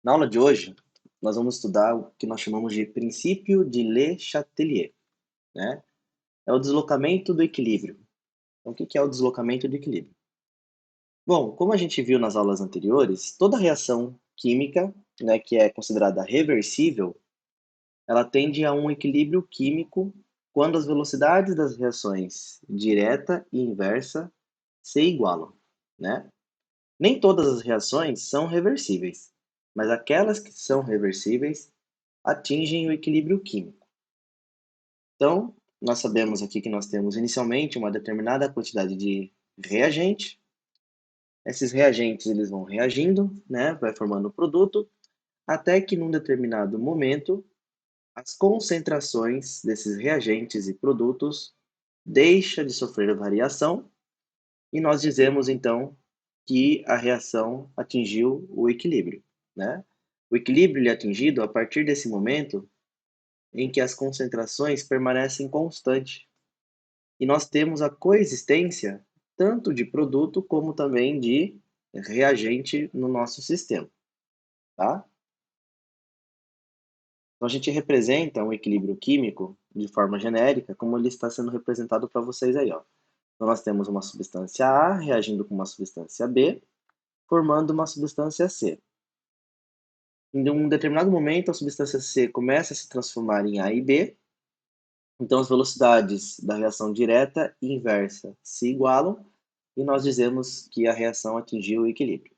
Na aula de hoje, nós vamos estudar o que nós chamamos de princípio de Le Chatelier, né? É o deslocamento do equilíbrio. Então, o que é o deslocamento do equilíbrio? Bom, como a gente viu nas aulas anteriores, toda reação química, né, que é considerada reversível, ela tende a um equilíbrio químico quando as velocidades das reações direta e inversa se igualam, né? Nem todas as reações são reversíveis, mas aquelas que são reversíveis atingem o equilíbrio químico. Então, nós sabemos aqui que nós temos inicialmente uma determinada quantidade de reagente. Esses reagentes eles vão reagindo, né, vai formando o produto, até que num determinado momento as concentrações desses reagentes e produtos deixa de sofrer variação e nós dizemos então que a reação atingiu o equilíbrio, né? O equilíbrio ele é atingido a partir desse momento em que as concentrações permanecem constantes e nós temos a coexistência tanto de produto como também de reagente no nosso sistema, tá? Então a gente representa um equilíbrio químico de forma genérica, como ele está sendo representado para vocês aí, ó. Então nós temos uma substância A reagindo com uma substância B, formando uma substância C. Em um determinado momento, a substância C começa a se transformar em A e B, então as velocidades da reação direta e inversa se igualam e nós dizemos que a reação atingiu o equilíbrio.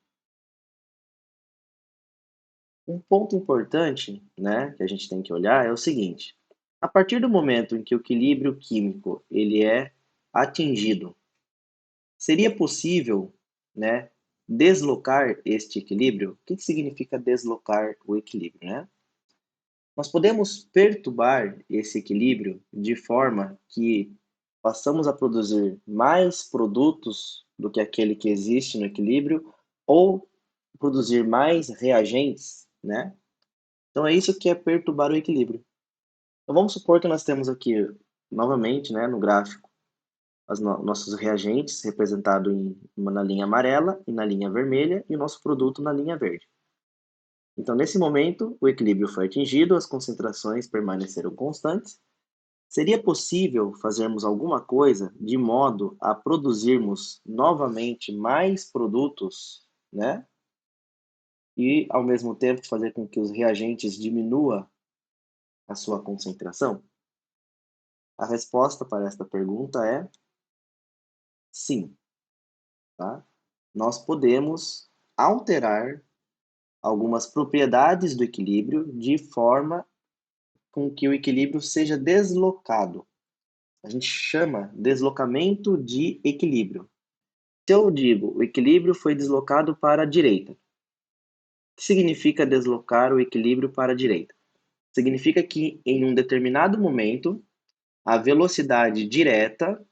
Um ponto importante, né, que a gente tem que olhar é o seguinte: a partir do momento em que o equilíbrio químico ele é atingido, seria possível, né, deslocar este equilíbrio? O que significa deslocar o equilíbrio, né? Nós podemos perturbar esse equilíbrio de forma que passamos a produzir mais produtos do que aquele que existe no equilíbrio ou produzir mais reagentes, né? Então é isso que é perturbar o equilíbrio. Então vamos supor que nós temos aqui, novamente, né, no gráfico, nossos reagentes representados na linha amarela e na linha vermelha e o nosso produto na linha verde. Então, nesse momento, o equilíbrio foi atingido, as concentrações permaneceram constantes. Seria possível fazermos alguma coisa de modo a produzirmos novamente mais produtos, né? E, ao mesmo tempo, fazer com que os reagentes diminua a sua concentração? A resposta para esta pergunta é sim, tá? Nós podemos alterar algumas propriedades do equilíbrio de forma com que o equilíbrio seja deslocado. A gente chama deslocamento de equilíbrio. Se eu digo o equilíbrio foi deslocado para a direita, o que significa deslocar o equilíbrio para a direita? Significa que em um determinado momento a velocidade direta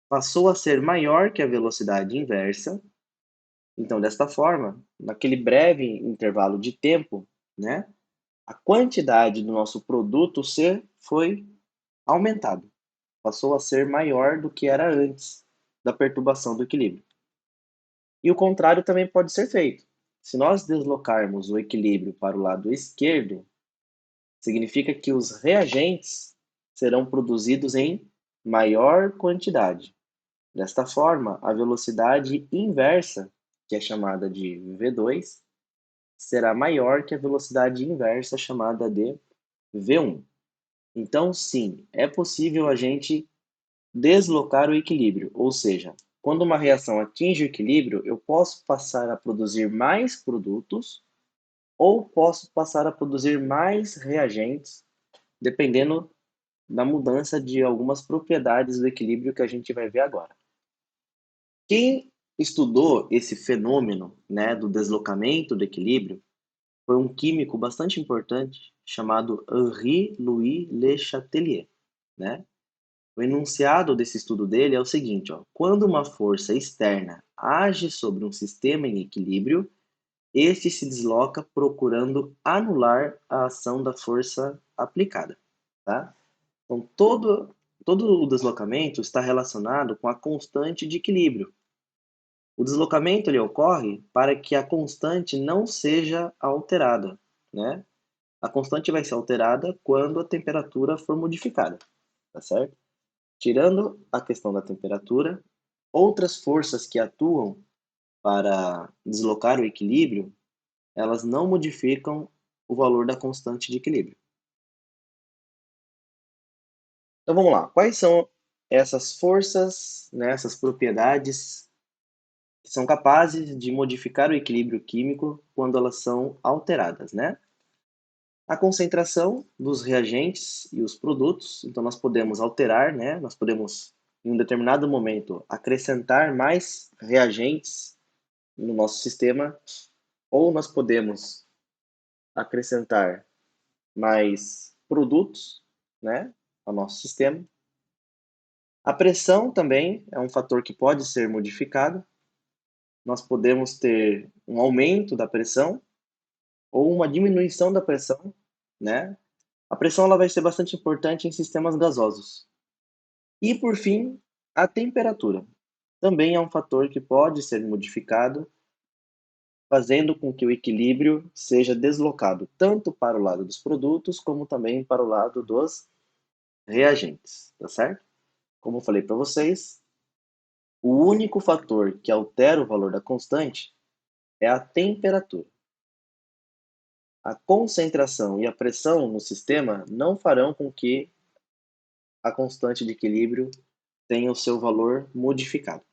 passou a ser maior que a velocidade inversa. Então, desta forma, naquele breve intervalo de tempo, né, a quantidade do nosso produto C foi aumentada, passou a ser maior do que era antes da perturbação do equilíbrio. E o contrário também pode ser feito. Se nós deslocarmos o equilíbrio para o lado esquerdo, significa que os reagentes serão produzidos em maior quantidade. Desta forma, a velocidade inversa, que é chamada de V2, será maior que a velocidade inversa chamada de V1. Então, sim, é possível a gente deslocar o equilíbrio, ou seja, quando uma reação atinge o equilíbrio, eu posso passar a produzir mais produtos ou posso passar a produzir mais reagentes, dependendo da mudança de algumas propriedades do equilíbrio que a gente vai ver agora. Quem estudou esse fenômeno, né, do deslocamento do equilíbrio foi um químico bastante importante chamado Henri Louis Le Chatelier, né? O enunciado desse estudo dele é o seguinte, ó: quando uma força externa age sobre um sistema em equilíbrio, este se desloca procurando anular a ação da força aplicada, tá? Então, todo o deslocamento está relacionado com a constante de equilíbrio. O deslocamento ele ocorre para que a constante não seja alterada, né? A constante vai ser alterada quando a temperatura for modificada, tá certo? Tirando a questão da temperatura, outras forças que atuam para deslocar o equilíbrio, elas não modificam o valor da constante de equilíbrio. Então vamos lá, quais são essas forças, né, essas propriedades que são capazes de modificar o equilíbrio químico quando elas são alteradas, né? A concentração dos reagentes e os produtos, então nós podemos alterar, né? Nós podemos, em um determinado momento, acrescentar mais reagentes no nosso sistema, ou nós podemos acrescentar mais produtos, né, ao nosso sistema. A pressão também é um fator que pode ser modificado. Nós podemos ter um aumento da pressão ou uma diminuição da pressão, né? A pressão ela vai ser bastante importante em sistemas gasosos. E por fim, a temperatura também é um fator que pode ser modificado, fazendo com que o equilíbrio seja deslocado tanto para o lado dos produtos como também para o lado dos reagentes, tá certo? Como eu falei para vocês, o único fator que altera o valor da constante é a temperatura. A concentração e a pressão no sistema não farão com que a constante de equilíbrio tenha o seu valor modificado.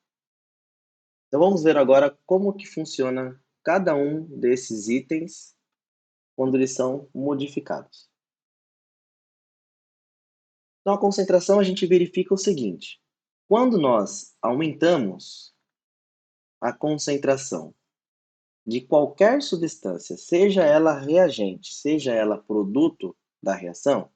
Então vamos ver agora como que funciona cada um desses itens quando eles são modificados. Então a concentração a gente verifica o seguinte: quando nós aumentamos a concentração de qualquer substância, seja ela reagente, seja ela produto da reação,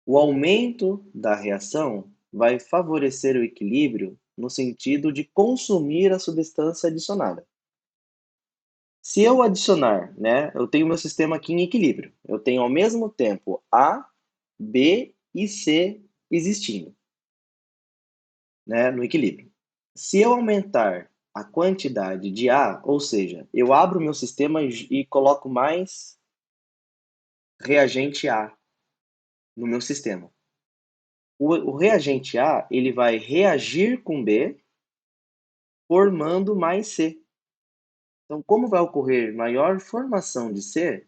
o aumento da reação vai favorecer o equilíbrio no sentido de consumir a substância adicionada. Se eu adicionar, né, eu tenho meu sistema aqui em equilíbrio. Eu tenho ao mesmo tempo A, B e C existindo, né, no equilíbrio. Se eu aumentar a quantidade de A, ou seja, eu abro meu sistema e coloco mais reagente A no meu sistema. O reagente A ele vai reagir com B, formando mais C. Então, como vai ocorrer maior formação de C,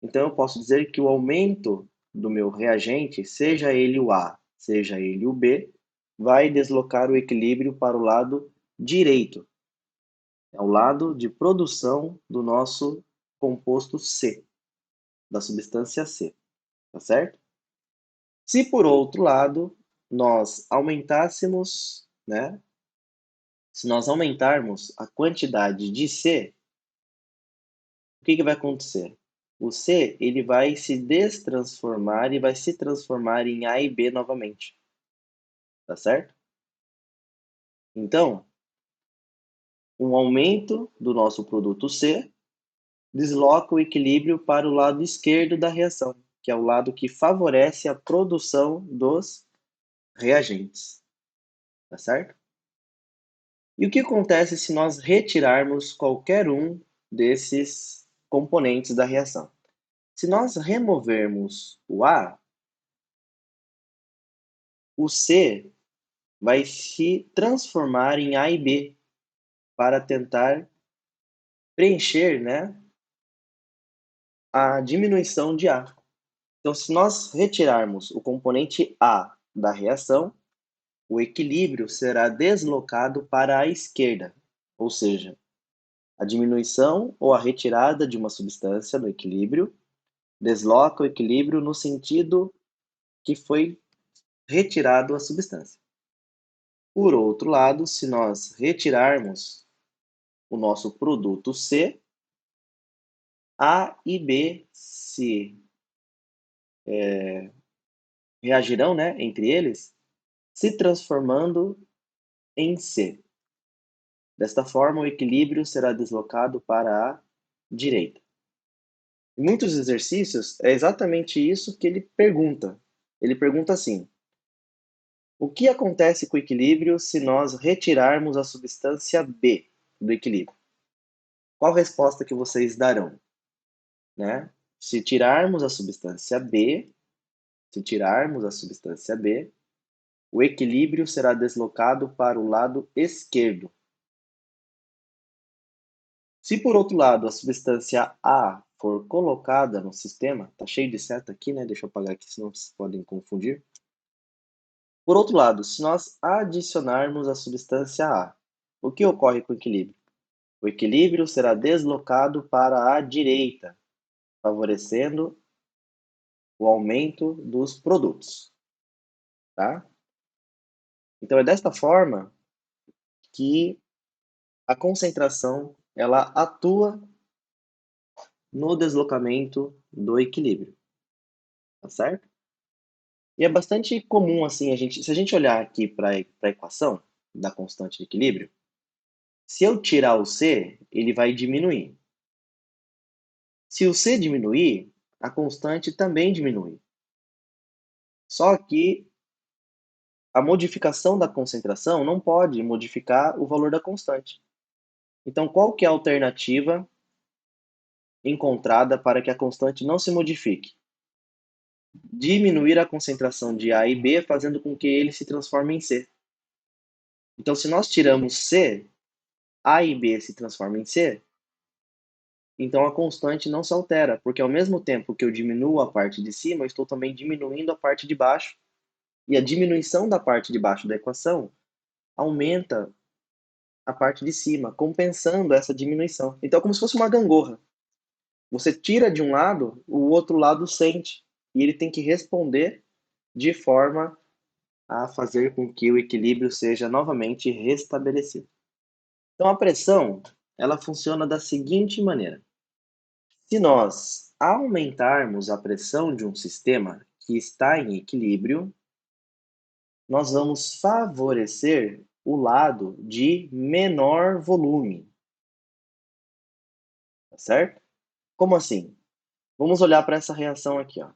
então eu posso dizer que o aumento do meu reagente, seja ele o A, seja ele o B, vai deslocar o equilíbrio para o lado direito. É o lado de produção do nosso composto C, da substância C, tá certo? Se por outro lado nós aumentássemos, né? Se nós aumentarmos a quantidade de C, o que vai acontecer? O C ele vai se destransformar e vai se transformar em A e B novamente, tá certo? Então, um aumento do nosso produto C desloca o equilíbrio para o lado esquerdo da reação, que é o lado que favorece a produção dos reagentes, tá certo? E o que acontece se nós retirarmos qualquer um desses componentes da reação? Se nós removermos o A, o C vai se transformar em A e B para tentar preencher, né, a diminuição de A. Então, se nós retirarmos o componente A da reação, o equilíbrio será deslocado para a esquerda, ou seja, a diminuição ou a retirada de uma substância do equilíbrio desloca o equilíbrio no sentido que foi retirado a substância. Por outro lado, se nós retirarmos o nosso produto C, A e B se reagirão, né, entre eles, se transformando em C. Desta forma, o equilíbrio será deslocado para a direita. Em muitos exercícios, é exatamente isso que ele pergunta. Ele pergunta assim: o que acontece com o equilíbrio se nós retirarmos a substância B? do equilíbrio. Qual resposta que vocês darão, né? Se tirarmos a substância B, o equilíbrio será deslocado para o lado esquerdo. Se, por outro lado, a substância A for colocada no sistema, tá cheio de seta aqui, né? Deixa eu apagar aqui, senão vocês podem confundir. Por outro lado, se nós adicionarmos a substância A, o que ocorre com o equilíbrio? O equilíbrio será deslocado para a direita, favorecendo o aumento dos produtos, tá? Então é desta forma que a concentração ela atua no deslocamento do equilíbrio, tá certo? E é bastante comum assim, se a gente olhar aqui para a equação da constante de equilíbrio, se eu tirar o C, ele vai diminuir. Se o C diminuir, a constante também diminui. Só que a modificação da concentração não pode modificar o valor da constante. Então, qual que é a alternativa encontrada para que a constante não se modifique? Diminuir a concentração de A e B, fazendo com que ele se transforme em C. Então, se nós tiramos C, A e B se transformam em C, então a constante não se altera, porque ao mesmo tempo que eu diminuo a parte de cima, eu estou também diminuindo a parte de baixo, e a diminuição da parte de baixo da equação aumenta a parte de cima, compensando essa diminuição. Então é como se fosse uma gangorra. Você tira de um lado, o outro lado sente, e ele tem que responder de forma a fazer com que o equilíbrio seja novamente restabelecido. Então a pressão, ela funciona da seguinte maneira: se nós aumentarmos a pressão de um sistema que está em equilíbrio, nós vamos favorecer o lado de menor volume, tá certo? Como assim? Vamos olhar para essa reação aqui, ó.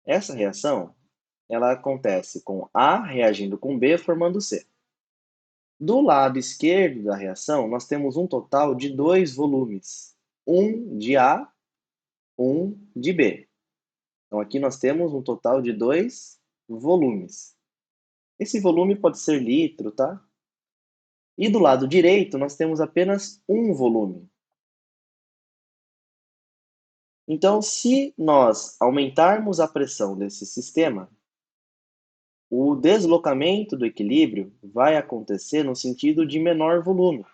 Essa reação, ela acontece com A reagindo com B, formando C. Do lado esquerdo da reação, nós temos um total de dois volumes, um de A, um de B. Então aqui nós temos um total de dois volumes. Esse volume pode ser litro, tá? E do lado direito, nós temos apenas um volume. Então, se nós aumentarmos a pressão desse sistema, o deslocamento do equilíbrio vai acontecer no sentido de menor volume.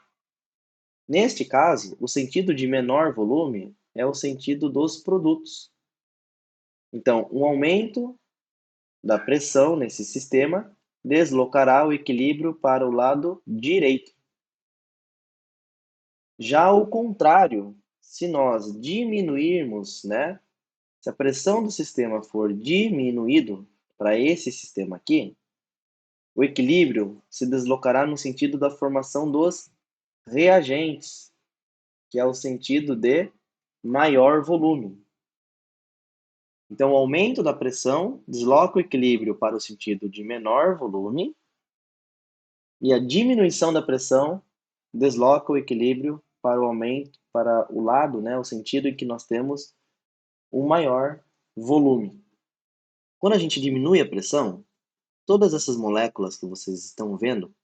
Neste caso, o sentido de menor volume é o sentido dos produtos. Então, um aumento da pressão nesse sistema deslocará o equilíbrio para o lado direito. Já o contrário, se nós diminuirmos, né, se a pressão do sistema for diminuído para esse sistema aqui, o equilíbrio se deslocará no sentido da formação dos reagentes, que é o sentido de maior volume. Então, o aumento da pressão desloca o equilíbrio para o sentido de menor volume, e a diminuição da pressão desloca o equilíbrio para o aumento, para o lado, né, o sentido em que nós temos um maior volume. Quando a gente diminui a pressão, todas essas moléculas que vocês estão vendo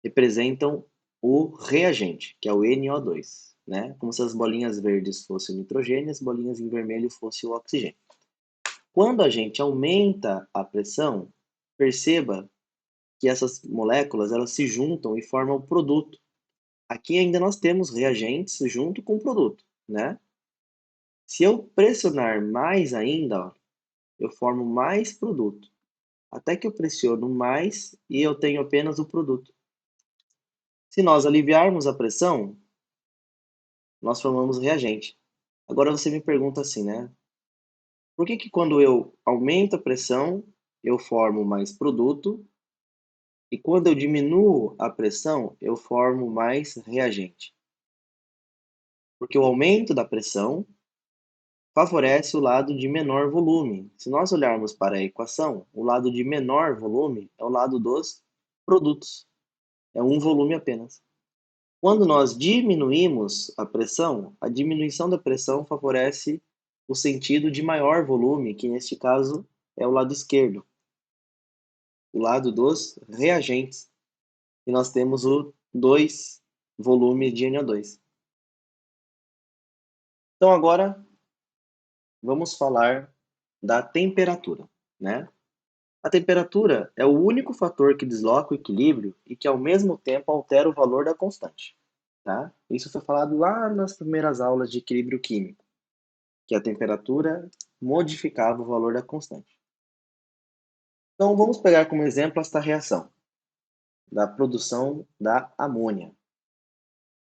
representam o reagente, que é o NO2, né? Como se as bolinhas verdes fossem o nitrogênio, as bolinhas em vermelho fossem o oxigênio. Quando a gente aumenta a pressão, perceba que essas moléculas elas se juntam e formam o produto. Aqui ainda nós temos reagentes junto com o produto, né? Se eu pressionar mais ainda, ó, eu formo mais produto. Até que eu pressiono mais e eu tenho apenas o produto. Se nós aliviarmos a pressão, nós formamos reagente. Agora você me pergunta assim, né? Por que quando eu aumento a pressão, eu formo mais produto e quando eu diminuo a pressão, eu formo mais reagente? Porque o aumento da pressão favorece o lado de menor volume. Se nós olharmos para a equação, o lado de menor volume é o lado dos produtos. É um volume apenas. Quando nós diminuímos a pressão, a diminuição da pressão favorece o sentido de maior volume, que neste caso é o lado esquerdo, o lado dos reagentes. E nós temos o 2 volume de NO2. Então agora vamos falar da temperatura, né? A temperatura é o único fator que desloca o equilíbrio e que ao mesmo tempo altera o valor da constante, tá? Isso foi falado lá nas primeiras aulas de equilíbrio químico, que a temperatura modificava o valor da constante. Então vamos pegar como exemplo esta reação da produção da amônia.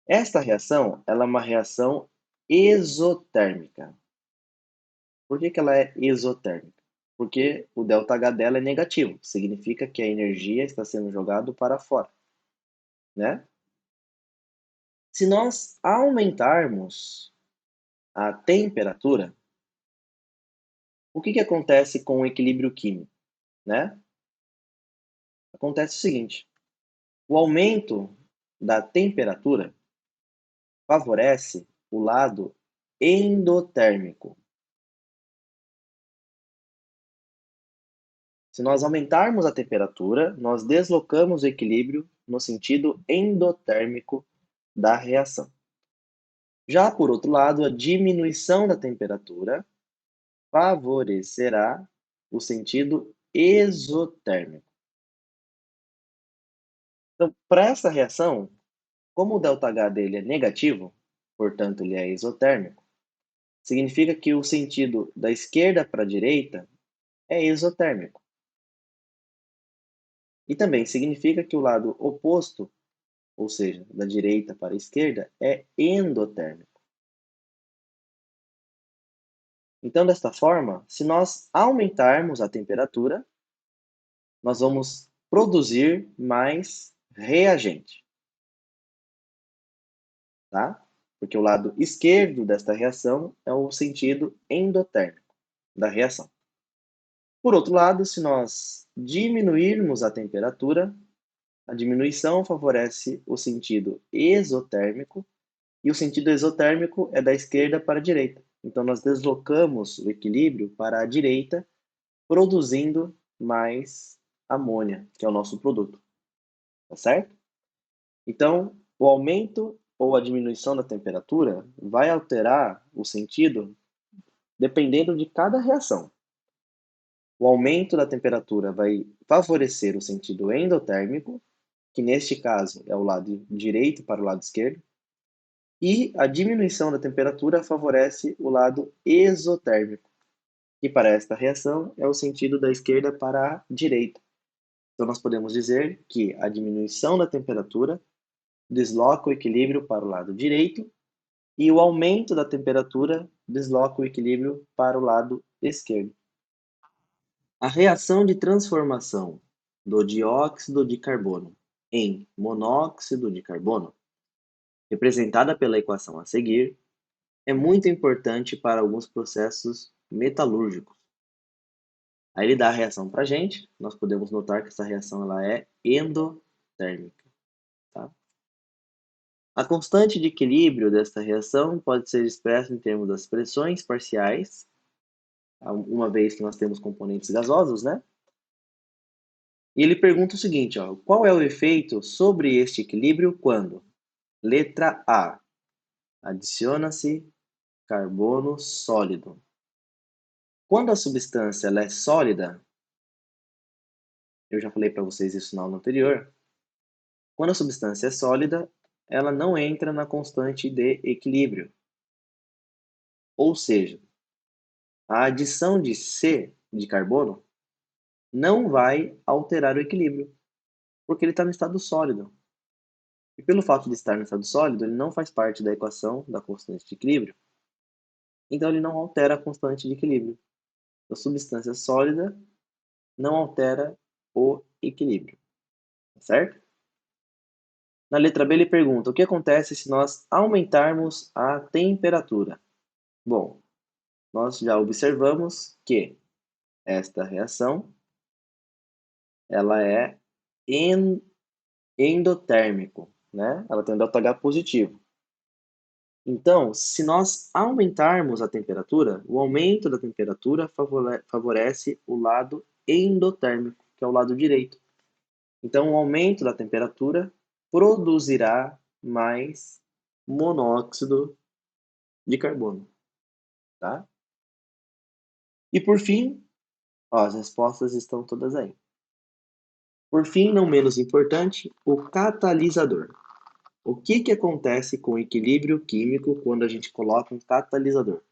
Esta reação, ela é uma reação exotérmica. Por que ela é exotérmica? Porque o ΔH dela é negativo, significa que a energia está sendo jogada para fora, né? Se nós aumentarmos a temperatura, o que acontece com o equilíbrio químico, né? Acontece o seguinte: o aumento da temperatura favorece o lado endotérmico. Se nós aumentarmos a temperatura, nós deslocamos o equilíbrio no sentido endotérmico da reação. Já por outro lado, a diminuição da temperatura favorecerá o sentido exotérmico. Então, para essa reação, como o ΔH dele é negativo, portanto ele é exotérmico, significa que o sentido da esquerda para a direita é exotérmico. E também significa que o lado oposto, ou seja, da direita para a esquerda, é endotérmico. Então, desta forma, se nós aumentarmos a temperatura, nós vamos produzir mais reagente, tá? Porque o lado esquerdo desta reação é o sentido endotérmico da reação. Por outro lado, se nós diminuirmos a temperatura, a diminuição favorece o sentido exotérmico, e o sentido exotérmico é da esquerda para a direita. Então, nós deslocamos o equilíbrio para a direita, produzindo mais amônia, que é o nosso produto. Tá certo? Então, o aumento ou a diminuição da temperatura vai alterar o sentido dependendo de cada reação. O aumento da temperatura vai favorecer o sentido endotérmico, que neste caso é o lado direito para o lado esquerdo, e a diminuição da temperatura favorece o lado exotérmico, que para esta reação é o sentido da esquerda para a direita. Então, nós podemos dizer que a diminuição da temperatura desloca o equilíbrio para o lado direito e o aumento da temperatura desloca o equilíbrio para o lado esquerdo. A reação de transformação do dióxido de carbono em monóxido de carbono, representada pela equação a seguir, é muito importante para alguns processos metalúrgicos. Aí ele dá a reação para a gente, nós podemos notar que essa reação ela é endotérmica. Tá? A constante de equilíbrio desta reação pode ser expressa em termos das pressões parciais, uma vez que nós temos componentes gasosos, né? E ele pergunta o seguinte, ó, qual é o efeito sobre este equilíbrio quando? Letra A, adiciona-se carbono sólido. Quando a substância ela é sólida, eu já falei para vocês isso na aula anterior, quando a substância é sólida, ela não entra na constante de equilíbrio. Ou seja, a adição de C de carbono não vai alterar o equilíbrio, porque ele está no estado sólido. E pelo fato de estar no estado sólido, ele não faz parte da equação da constante de equilíbrio, então ele não altera a constante de equilíbrio. A substância sólida não altera o equilíbrio, certo? Na letra B ele pergunta, o que acontece se nós aumentarmos a temperatura? Bom, nós já observamos que esta reação ela é endotérmico. né? Ela tem um ΔH positivo. Então, se nós aumentarmos a temperatura, o aumento da temperatura favorece o lado endotérmico, que é o lado direito. Então, o aumento da temperatura produzirá mais monóxido de carbono, tá? E por fim, ó, as respostas estão todas aí. Por fim, não menos importante, o catalisador. O que acontece com o equilíbrio químico quando a gente coloca um catalisador?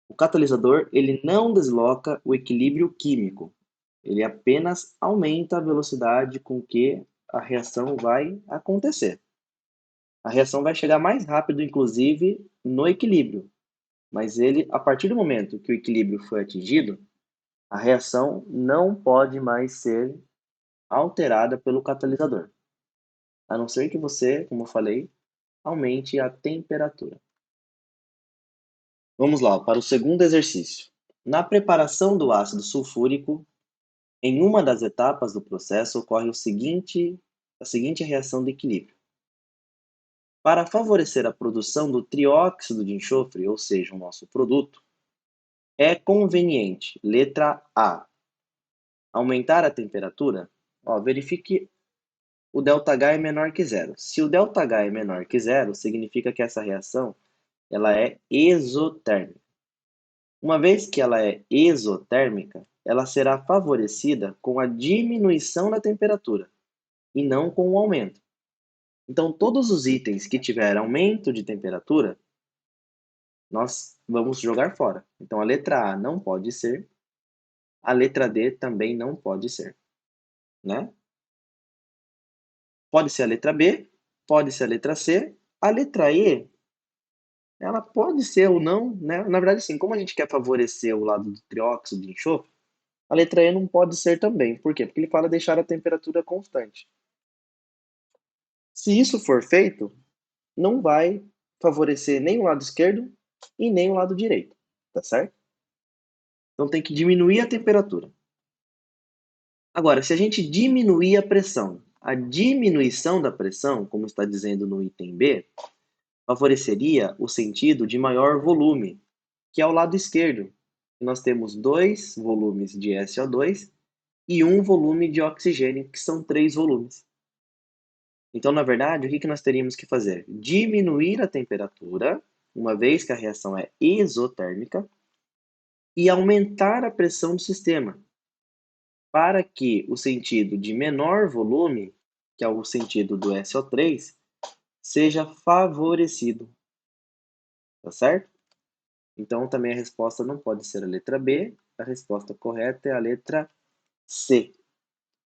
O catalisador ele não desloca o equilíbrio químico, ele apenas aumenta a velocidade com que a reação vai acontecer. A reação vai chegar mais rápido, inclusive, no equilíbrio, mas ele, a partir do momento que o equilíbrio foi atingido, a reação não pode mais ser alterada pelo catalisador, a não ser que você, como eu falei, aumente a temperatura. Vamos lá, para o segundo exercício. Na preparação do ácido sulfúrico, em uma das etapas do processo ocorre a seguinte reação de equilíbrio. Para favorecer a produção do trióxido de enxofre, ou seja, o nosso produto, é conveniente, letra A, aumentar a temperatura. Ó, verifique o ΔH é menor que zero. Se o ΔH é menor que zero, significa que essa reação ela é exotérmica. Uma vez que ela é exotérmica, ela será favorecida com a diminuição da temperatura e não com o aumento. Então, todos os itens que tiver aumento de temperatura, nós vamos jogar fora. Então, a letra A não pode ser, a letra D também não pode ser, né? Pode ser a letra B, pode ser a letra C, a letra E, ela pode ser ou não, né? Na verdade, sim, como a gente quer favorecer o lado do trióxido de enxofre, a letra E não pode ser também. Por quê? Porque ele fala deixar a temperatura constante. Se isso for feito, não vai favorecer nem o lado esquerdo e nem o lado direito, tá certo? Então tem que diminuir a temperatura. Agora, se a gente diminuir a pressão, a diminuição da pressão, como está dizendo no item B, favoreceria o sentido de maior volume, que é o lado esquerdo. Nós temos 2 volumes de SO2 e 1 volume de oxigênio, que são 3 volumes. Então, na verdade, o que nós teríamos que fazer? Diminuir a temperatura, uma vez que a reação é exotérmica, e aumentar a pressão do sistema, para que o sentido de menor volume, que é o sentido do SO3, seja favorecido. Tá certo? Então, também a resposta não pode ser a letra B, a resposta correta é a letra C.